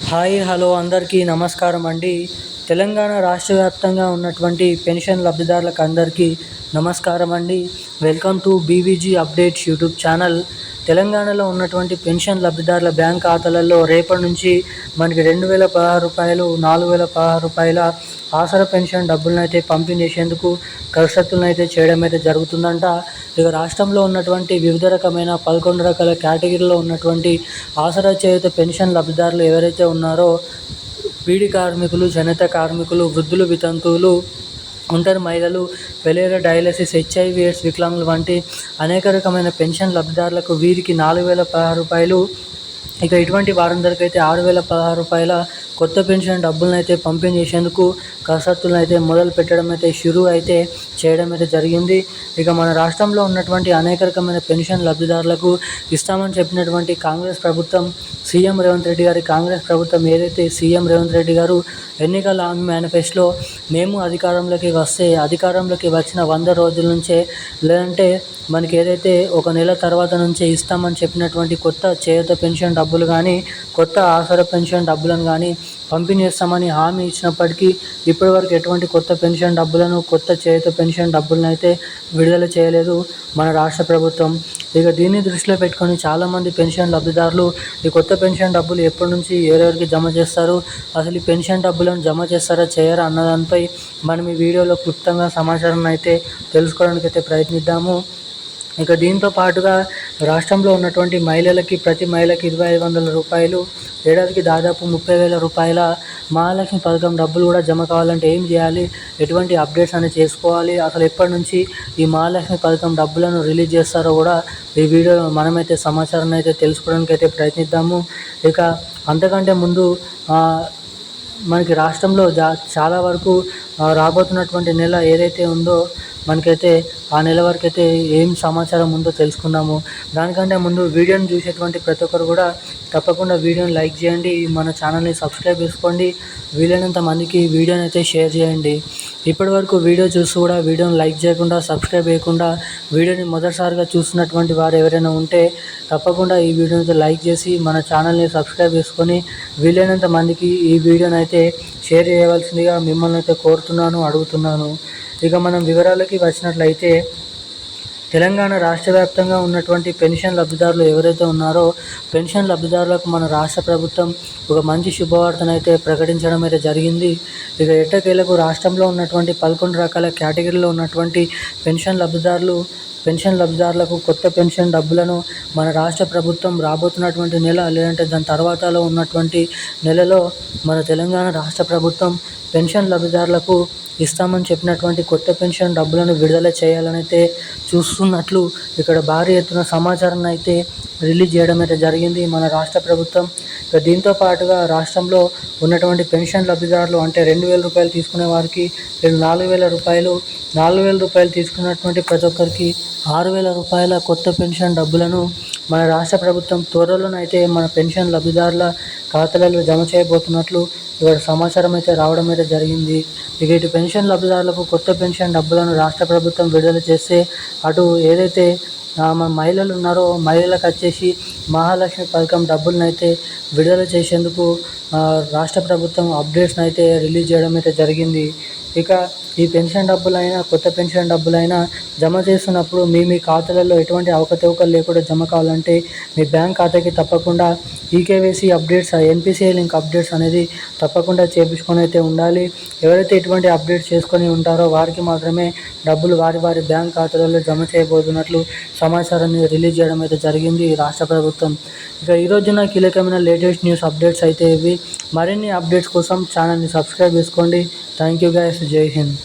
Hi hello అందరికీ నమస్కారం అండి. తెలంగాణ రాష్ట్ర వ్యాప్తంగా ఉన్నటువంటి పెన్షన్ లబ్ధిదారులకు అందరికీ నమస్కారం అండి. Welcome to BVG updates YouTube channel. తెలంగాణలో ఉన్నటువంటి పెన్షన్ లబ్ధిదారుల బ్యాంక్ ఖాతాలలో రేపటి నుంచి మనకి 2016 రూపాయలు, 4016 రూపాయల ఆసరా పెన్షన్ డబ్బులను అయితే పంపిణీ చేసేందుకు కసరత్తులను అయితే చేయడం అయితే జరుగుతుందంట. ఇక రాష్ట్రంలో ఉన్నటువంటి వివిధ రకమైన 11 రకాల కేటగిరీలో ఉన్నటువంటి ఆసరా చేయూత పెన్షన్ లబ్ధిదారులు ఎవరైతే ఉన్నారో బీడీ కార్మికులు, చేనేత కార్మికులు, వృద్ధులు, వితంతువులు, ఒంటరి మహిళలు, పెలేర డయాలసిస్, హెచ్ఐవి ఎయిడ్స్ వికలాంగులు వంటి అనేక రకమైన పెన్షన్ లబ్ధిదారులకు వీరికి 4016 రూపాయలు, ఇక ఇటువంటి వారందరికీ అయితే 6016 రూపాయల కొత్త పెన్షన్ డబ్బులను అయితే పంపిణీ చేసేందుకు కసరత్తులను అయితే మొదలు పెట్టడం అయితే షురూ అయితే చేయడం అయితే జరిగింది. ఇక మన రాష్ట్రంలో ఉన్నటువంటి అనేక రకమైన పెన్షన్ లబ్ధిదారులకు ఇస్తామని చెప్పినటువంటి కాంగ్రెస్ ప్రభుత్వం, సీఎం రేవంత్ రెడ్డి గారి కాంగ్రెస్ ప్రభుత్వం ఏదైతే సీఎం రేవంత్ రెడ్డి గారు ఎన్నికల మేనిఫెస్టోలో మేము అధికారంలోకి వచ్చిన 100 రోజుల నుంచే, లేదంటే మనకి ఏదైతే ఒక నెల తర్వాత నుంచే ఇస్తామని చెప్పినటువంటి కొత్త చేయూత పెన్షన్ డబ్బులు కానీ, కొత్త ఆసరా పెన్షన్ డబ్బులను కానీ పంపిణీ చేస్తామని హామీ ఇచ్చినప్పటికీ ఇప్పటివరకు ఎటువంటి కొత్త పెన్షన్ డబ్బులను, కొత్త చేయూత పెన్షన్ డబ్బులను అయితే విడుదల చేయలేదు మన రాష్ట్ర ప్రభుత్వం. ఇక దీన్ని దృష్టిలో పెట్టుకొని చాలామంది పెన్షన్ లబ్ధిదారులు ఈ కొత్త పెన్షన్ డబ్బులు ఎప్పటి నుంచి ఎవరెవరికి జమ చేస్తారు, అసలు ఈ పెన్షన్ డబ్బులను జమ చేస్తారా చేయరా అన్నదానిపై మనం ఈ వీడియోలో క్లుప్తంగా సమాచారం అయితే తెలుసుకోవడానికి అయితే ప్రయత్నిద్దాము. ఇక దీంతో పాటుగా రాష్ట్రంలో ఉన్నటువంటి మహిళలకి, ప్రతి మహిళకి 2500 రూపాయలు, ఏడాదికి దాదాపు 30,000 రూపాయల మహాలక్ష్మి పథకం డబ్బులు కూడా జమ కావాలంటే ఏం చేయాలి, ఎటువంటి అప్డేట్స్ అనేది చేసుకోవాలి, అసలు ఎప్పటి నుంచి ఈ మహాలక్ష్మి పథకం డబ్బులను రిలీజ్ చేస్తారో కూడా ఈ వీడియోలో మనమైతే సమాచారాన్ని అయితే తెలుసుకోవడానికి అయితే ప్రయత్నిద్దాము. ఇక అంతకంటే ముందు మనకి రాష్ట్రంలో చాలా వరకు రాబోతున్నటువంటి నెల ఏదైతే ఉందో మనకైతే ఆ నెల వరకు అయితే ఏం సమాచారం ఉందో తెలుసుకుందాము. దానికంటే ముందు వీడియోని చూసేటువంటి ప్రతి ఒక్కరు కూడా తప్పకుండా వీడియోని లైక్ చేయండి, మన ఛానల్ని సబ్స్క్రైబ్ చేసుకోండి, వీలైనంత మందికి వీడియోని అయితే షేర్ చేయండి. ఇప్పటి వరకు వీడియో చూస్తూ కూడా వీడియోని లైక్ చేయకుండా, సబ్స్క్రైబ్ చేయకుండా వీడియోని మొదటిసారిగా చూస్తున్నటువంటి వారు ఎవరైనా ఉంటే తప్పకుండా ఈ వీడియోని అయితే లైక్ చేసి మన ఛానల్ని సబ్స్క్రైబ్ చేసుకొని వీలైనంత మందికి ఈ వీడియోని అయితే షేర్ చేయవలసిందిగా మిమ్మల్ని అయితే అడుగుతున్నాను. ఇక మనం వివరాలకి వచ్చినట్లయితే, తెలంగాణ రాష్ట్ర వ్యాప్తంగా ఉన్నటువంటి పెన్షన్ లబ్ధిదారులు ఎవరైతే ఉన్నారో పెన్షన్ లబ్ధిదారులకు మన రాష్ట్ర ప్రభుత్వం ఒక మంచి శుభవార్తను అయితే ప్రకటించడం అయితే జరిగింది. ఇక ఎట్టకేలకు రాష్ట్రంలో ఉన్నటువంటి 11 రకాల కేటగిరీలో ఉన్నటువంటి పెన్షన్ లబ్ధిదారులకు కొత్త పెన్షన్ డబ్బులను మన రాష్ట్ర ప్రభుత్వం రాబోతున్నటువంటి నెల, లేదంటే దాని తర్వాతలో ఉన్నటువంటి నెలలో మన తెలంగాణ రాష్ట్ర ప్రభుత్వం పెన్షన్ లబ్ధిదారులకు ఇస్తామని చెప్పినటువంటి కొత్త పెన్షన్ డబ్బులను విడుదల చేయాలని అయితే చూస్తున్నట్లు ఇక్కడ భారీ ఎత్తున సమాచారాన్ని అయితే రిలీజ్ చేయడం అయితే జరిగింది మన రాష్ట్ర ప్రభుత్వం. దీంతో పాటుగా రాష్ట్రంలో ఉన్నటువంటి పెన్షన్ లబ్ధిదారులు, అంటే 2000 రూపాయలు తీసుకునే వారికి 4000 రూపాయలు, 4000 రూపాయలు తీసుకున్నటువంటి ప్రతి ఒక్కరికి 6000 రూపాయల కొత్త పెన్షన్ డబ్బులను మన రాష్ట్ర ప్రభుత్వం త్వరలోనైతే మన పెన్షన్ లబ్ధిదారుల ఖాతాలలో జమ చేయబోతున్నట్లు ఇక్కడ సమాచారం అయితే రావడం అయితే జరిగింది. ఇక ఇటు పెన్షన్ లబ్ధిదారులకు కొత్త పెన్షన్ డబ్బులను రాష్ట్ర ప్రభుత్వం విడుదల చేస్తే, అటు ఏదైతే మన మహిళలు ఉన్నారో మహిళలకు వచ్చేసి మహాలక్ష్మి పథకం డబ్బులను అయితే విడుదల చేసేందుకు రాష్ట్ర ప్రభుత్వం అప్డేట్స్ని అయితే రిలీజ్ చేయడం అయితే జరిగింది. ఇక ఈ పెన్షన్ డబ్బులైనా, కొత్త పెన్షన్ డబ్బులైనా జమ చేస్తున్నప్పుడు మీ ఖాతాలలో ఎటువంటి అవకతవకలు లేకుండా జమ కావాలంటే మీ బ్యాంక్ ఖాతాకి తప్పకుండా eKYC updates, NPCI link updates అనేది తప్పకుండా చేయించుకొని అయితే ఉండాలి. ఎవరైతే ఇటువంటి అప్డేట్స్ చేసుకొని ఉంటారో వారికి మాత్రమే డబ్బులు వారి బ్యాంక్ ఖాతాలలో జమ చేయబోతున్నట్లు సమాచారాన్ని రిలీజ్ చేయడం అయితే జరిగింది రాష్ట్ర ప్రభుత్వం. ఇక ఈరోజున కీలకమైన లేటెస్ట్ న్యూస్ అప్డేట్స్ అయితే ఇవి. మరిన్ని అప్డేట్స్ కోసం ఛానల్ని సబ్స్క్రైబ్ చేసుకోండి. Thank you guys. జై హింద్.